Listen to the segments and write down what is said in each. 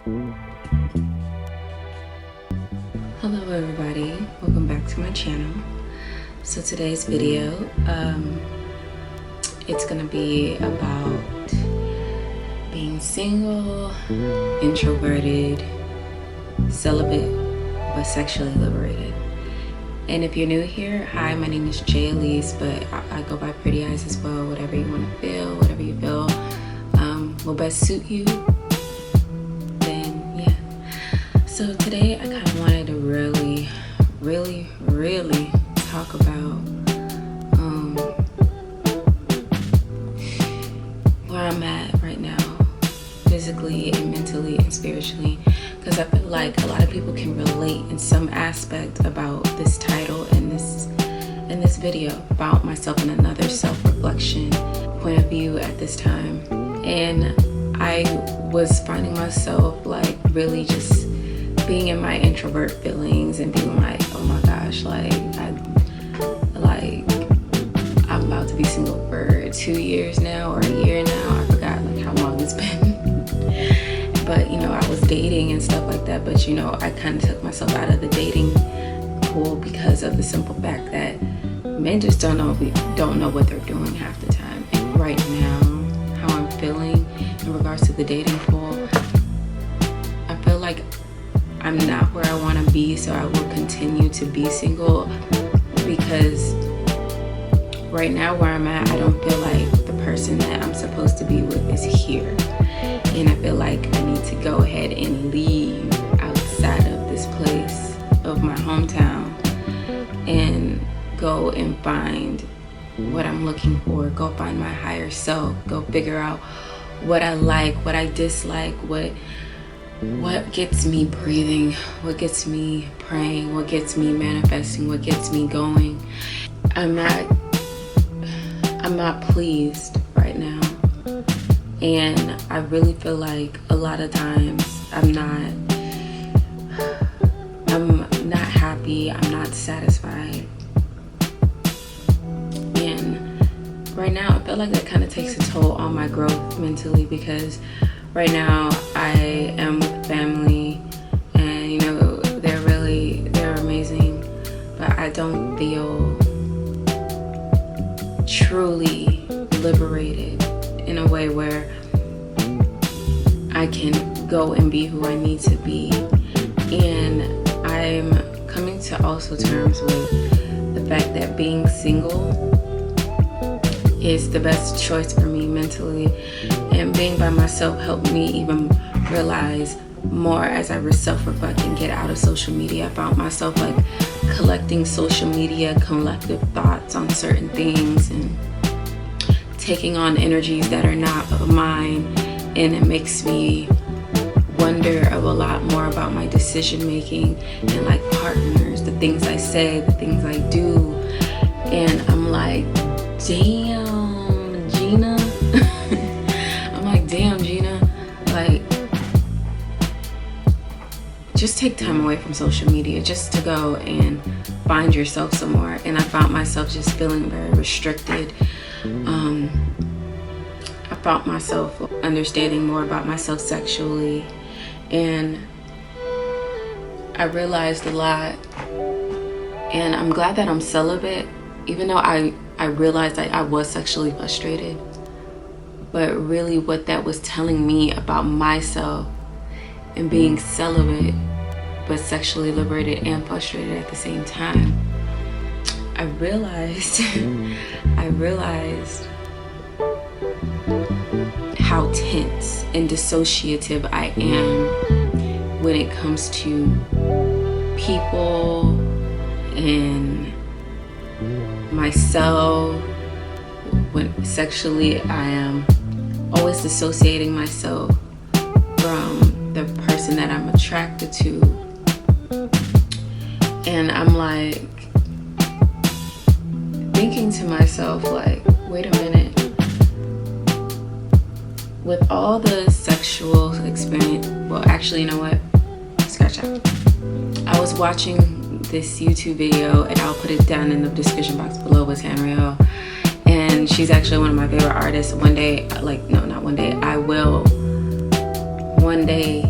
Hello everybody, welcome back to my channel. So today's video, it's gonna be about being single, introverted, celibate, but sexually liberated. And if you're new here, hi, my name is jkjk, but I go by Pretty Eyes as well. Whatever you want to feel, whatever you feel will best suit you, then yeah. So today I kind of wanted to really talk about where I'm at right now, physically and mentally and spiritually, because I feel like a lot of people can relate in some aspect about this title and this video about myself and another self-reflection point of view at this time. And I was finding myself like really just being in my introvert feelings and being like, oh my gosh, I'm about to be single for 2 years now, or a year now. I forgot like how long it's been. But you know, I was dating and stuff like that, but you know, I kind of took myself out of the dating pool because of the simple fact that men just don't know what they're doing half the time. And right now, how I'm feeling in regards to the dating pool, I feel like I'm not where I want to be, so I will continue to be single, because right now where I'm at, I don't feel like the person that I'm supposed to be with is here. And I feel like I need to go ahead and leave outside of this place of my hometown and go and find what I'm looking for, go find my higher self, go figure out what I like, what I dislike, what gets me breathing, what gets me praying, what gets me manifesting, what gets me going. I'm not pleased right now, and I really feel like a lot of times I'm not happy, I'm not satisfied. And right now I feel like that kind of takes a toll on my growth mentally, because right now I am with family, and you know, they're amazing, but I don't feel truly liberated in a way where I can go and be who I need to be. And I'm coming to also terms with the fact that being single is the best choice for me mentally, and being by myself helped me even realize more as I self-reflect and get out of social media. I found myself like collecting social media collective thoughts on certain things and taking on energies that are not of mine, and it makes me wonder a lot more about my decision making and like partners, the things I say, the things I do. And I'm like, damn, Gina. I'm like, damn, Gina, like, just take time away from social media just to go and find yourself somewhere. And I found myself just feeling very restricted. I found myself understanding more about myself sexually, and I realized a lot. And I'm glad that I'm celibate, even though I realized that I was sexually frustrated. But really what that was telling me about myself and being celibate but sexually liberated and frustrated at the same time, I realized how tense and dissociative I am when it comes to people and myself. When sexually, I am always dissociating myself from the person that I'm attracted to. And I'm like thinking to myself, like, wait a minute, with all the sexual experience, well, actually, you know what, scratch out. I was watching this YouTube video, and I'll put it down in the description box below, with Henrielle, and she's actually one of my favorite artists. One day, like, no, not one day, I will one day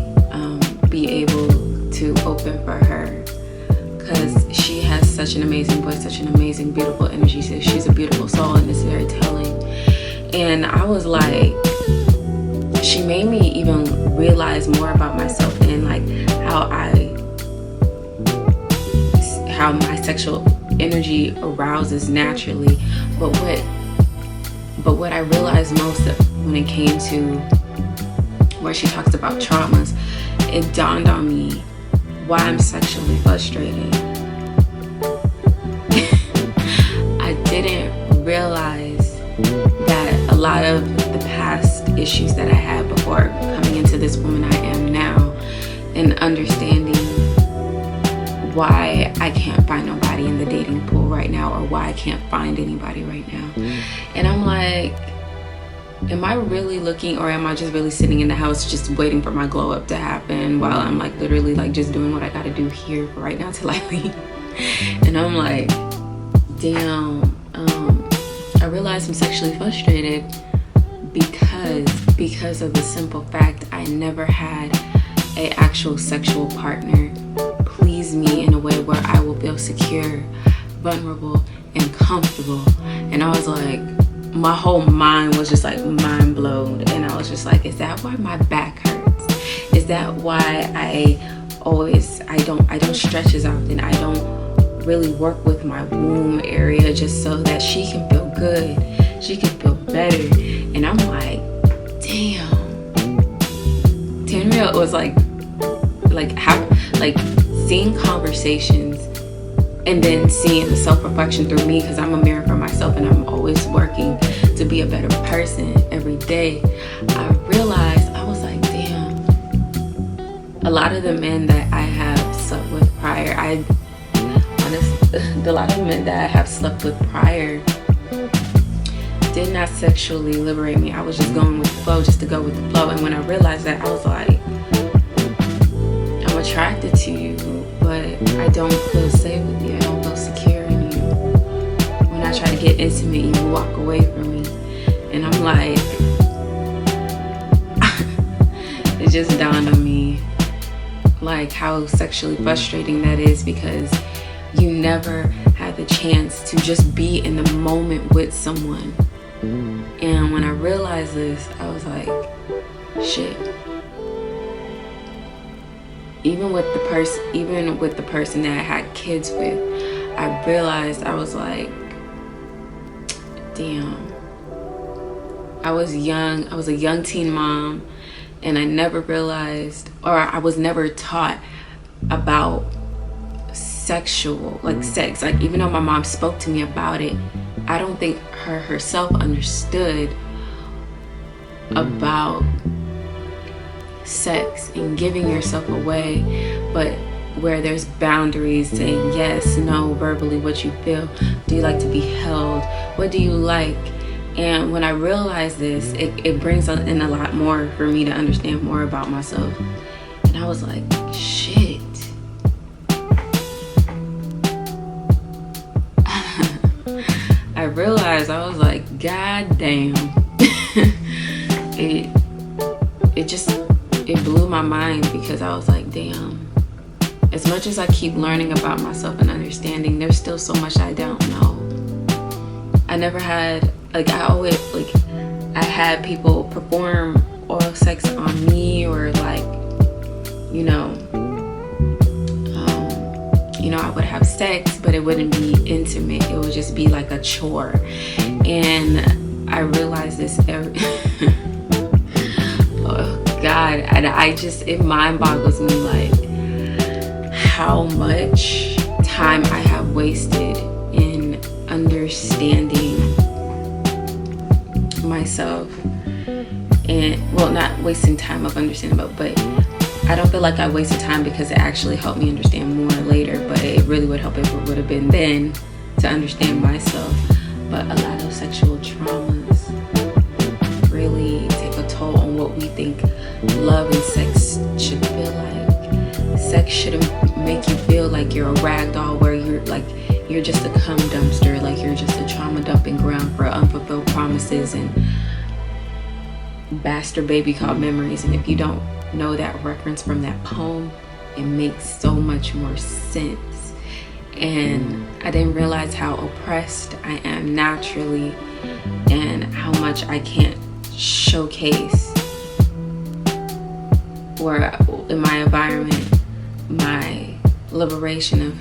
be able to open for her, because she has such an amazing voice, such an amazing, beautiful energy. So she's a beautiful soul, and it's very telling. And I was like, she made me even realize more about myself and like how my sexual energy arouses naturally. But what I realized most when it came to where she talks about traumas, it dawned on me why I'm sexually frustrated. I didn't realize that a lot of the past issues that I had before coming into this woman I am now, and understanding why I can't find nobody in the dating pool right now, or why I can't find anybody right now. And I'm like, am I really looking, or am I just really sitting in the house just waiting for my glow up to happen while I'm like literally like just doing what I gotta do here right now till I leave? And I'm like, damn, I realized I'm sexually frustrated because of the simple fact I never had an actual sexual partner please me in a way where I will feel secure, vulnerable, and comfortable. And I was like, my whole mind was just like mind blown, and I was just like, is that why my back hurts? Is that why I don't stretch as often? I don't really work with my womb area just so that she can feel good, she can feel better. And I'm like, damn. Tanria was like seeing conversations and then seeing the self-reflection through me, because I'm a mirror for myself and I'm always working to be a better person every day. I realized, I was like, damn, a lot of the men that I have slept with prior, a lot of the men that I have slept with prior did not sexually liberate me. I was just going with the flow, just to go with the flow. And when I realized that, I was like, I'm attracted to you, but I don't feel safe with you. I don't feel secure in you. When I try to get intimate, you walk away from me. And I'm like, it just dawned on me like how sexually frustrating that is, because you never had the chance to just be in the moment with someone. And when I realized this, I was like, shit. Even with the person that I had kids with, I realized, I was like, damn. I was young. I was a young teen mom, and I never realized, or I was never taught about sexual, like sex. Like, even though my mom spoke to me about it, I don't think her herself understood about sex and giving yourself away, but where there's boundaries, saying yes, no, verbally, what you feel. Do you like to be held? What do you like? And when I realized this, it brings in a lot more for me to understand more about myself. And I was like, shit. I realized, I was like, god damn. It blew my mind, because I was like, damn, as much as I keep learning about myself and understanding, there's still so much I don't know. I never had, I had people perform oral sex on me, or I would have sex, but it wouldn't be intimate. It would just be like a chore. And I realized this oh God, and it mind boggles me, like how much time I have wasted in understanding myself. And well, not wasting time of understanding, but I don't feel like I wasted time, because it actually helped me understand more later. But it really would help if it would have been then to understand myself. But a lot of sexual traumas really take a toll on what we think love and sex should feel like. Sex shouldn't make you feel like you're a rag doll, where you're just a cum dumpster, like you're just a trauma dumping ground for unfulfilled promises and bastard baby called memories. And if you don't know that reference from that poem, it makes so much more sense. And I didn't realize how oppressed I am naturally and how much I can't showcase, or in my environment, my liberation of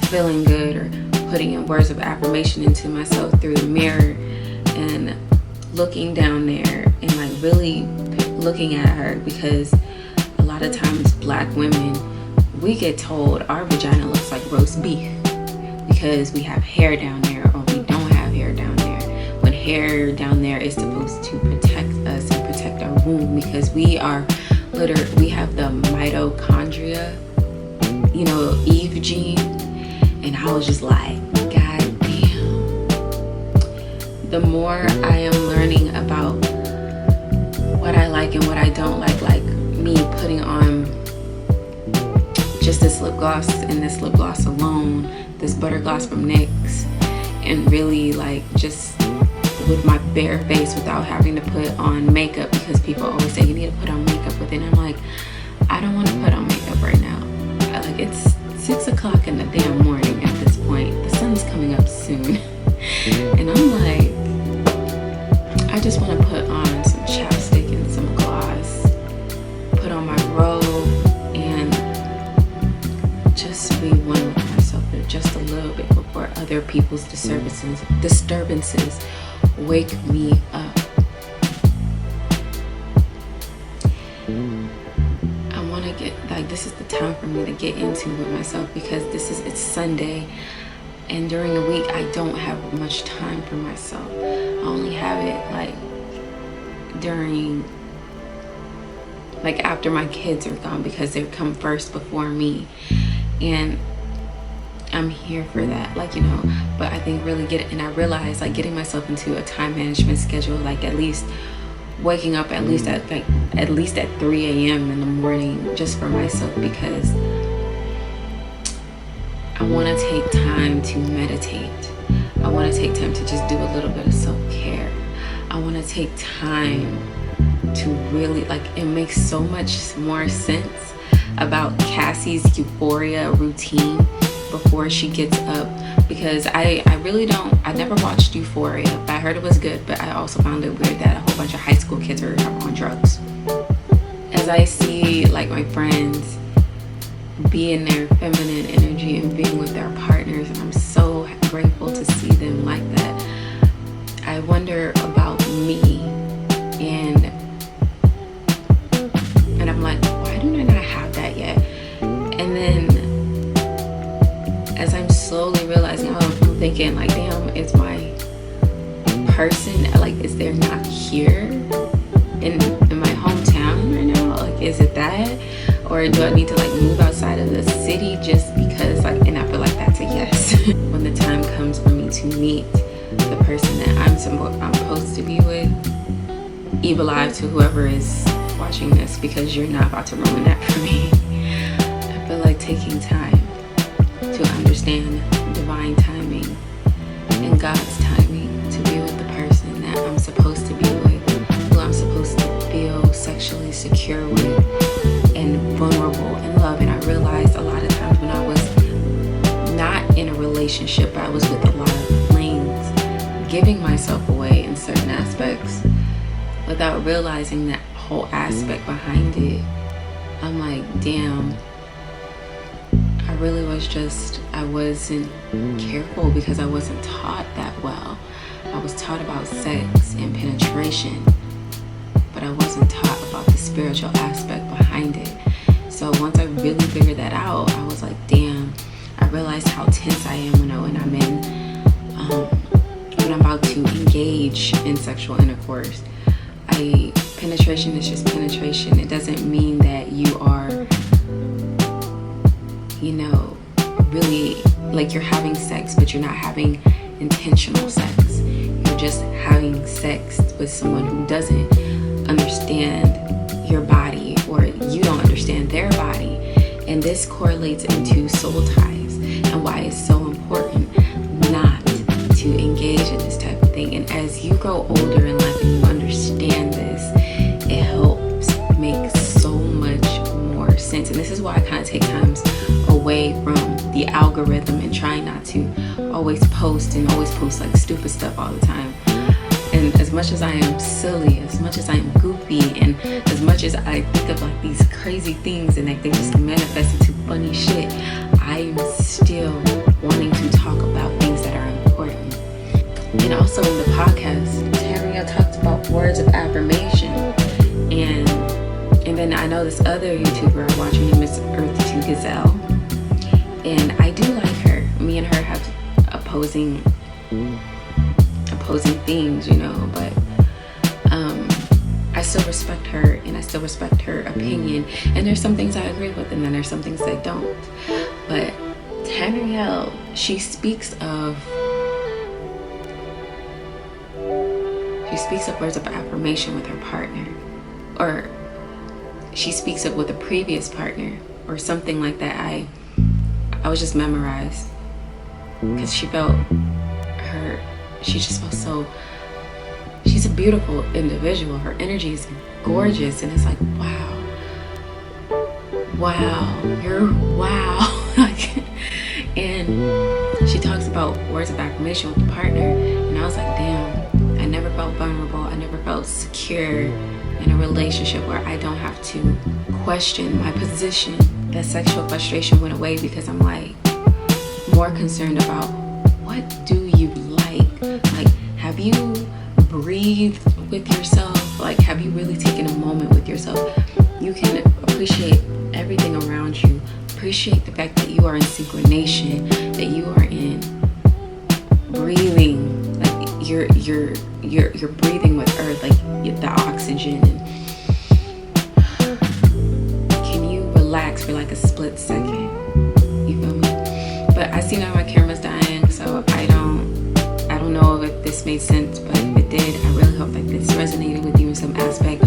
feeling good or putting in words of affirmation into myself through the mirror and looking down there and like really looking at her. Because a lot of times Black women, we get told our vagina looks like roast beef because we have hair down there or we don't have hair down there, when hair down there is supposed to protect us and protect our womb, because we have the mitochondria, Eve gene. And I was just like, God damn. The more I am learning about what I like and what I don't like me putting on just this lip gloss and this lip gloss alone, this butter gloss from NYX, and really like just with my bare face without having to put on makeup, because people always say you need to put on makeup, but then I'm like, I don't want to put on makeup right now. It's 6 o'clock in the damn morning at this point. The sun's coming up soon. And I'm like, I just want to put on some chapstick and some gloss, put on my robe, and just be one with myself for just a little bit before other people's disturbances wake me up. This is the time for me to get into with myself, because it's Sunday, and during the week I don't have much time for myself. I only have it after my kids are gone, because they come first before me, and I'm here for that, but I think really I realize getting myself into a time management schedule, at least waking up at least at 3 a.m. in the morning just for myself, because I want to take time to meditate. I want to take time to just do a little bit of self-care. I want to take time to really it makes so much more sense about Cassie's euphoria routine before she gets up, because I never watched Euphoria, but I heard it was good, but I also found it weird that a whole bunch of high school kids are on drugs. As I see my friends be in their feminine energy and being with their partners, and I'm so grateful to see them like that, I wonder about me, and I'm like, why do I not have that yet? And then as I'm slowly realizing, I'm thinking damn, is my person is there not here in my hometown right now? Is it that, or do I need to move outside of the city just because and I feel like that's a yes. When the time comes for me to meet the person that I'm supposed to be with, evil eye to whoever is watching this, because you're not about to ruin that for me. I feel like taking time to understand divine timing and God's timing to be with the person that I'm supposed to be with, who I'm supposed to feel sexually secure with and vulnerable and love. And I realized a lot of times when I was not in a relationship, I was with a lot of flings, giving myself away in certain aspects without realizing that whole aspect behind it. I'm like, damn, I wasn't careful, because I wasn't taught that well. I was taught about sex and penetration, but I wasn't taught about the spiritual aspect behind it. So once I really figured that out, I was like, damn, I realized how tense I am when I'm about to engage in sexual intercourse. Penetration is just penetration. It doesn't mean that you are, really you're having sex, but you're not having intentional sex. You're just having sex with someone who doesn't understand your body, or you don't understand their body. And this correlates into soul ties and why it's so important not to engage in this type of thing. And as you grow older in life and you understand this, And this is why I kind of take times away from the algorithm and try not to always post like stupid stuff all the time. And as much as I am silly, as much as I am goofy, and as much as I think of like these crazy things and like they just manifest into funny shit, I'm still wanting to talk about things that are important. And also in the podcast, Tariel talked about words of affirmation. And then I know this other YouTuber I watch, her name is Earth2 Gazelle. And I do like her. Me and her have opposing things, you know, but I still respect her and I still respect her opinion. And there's some things I agree with and then there's some things I don't. But Tariel, she speaks of words of affirmation with her partner, or she speaks it with a previous partner or something like that. I was just memorized because she just felt so, she's a beautiful individual. Her energy is gorgeous and it's like, wow, you're wow. And she talks about words of affirmation with the partner, and I was like, damn, I never felt vulnerable. I never felt secure in a relationship where I don't have to question my position. That sexual frustration went away because I'm like more concerned about what do you like? Like, have you breathed with yourself? Like, have you really taken a moment with yourself? You can appreciate everything around you. Appreciate the fact that you are in synchronization, that you are in breathing, like you're breathing with earth, like the oxygen. Can you relax for like a split second? You feel me? But I see now my camera's dying, so I don't know if this made sense, but if it did, I really hope that this resonated with you in some aspect.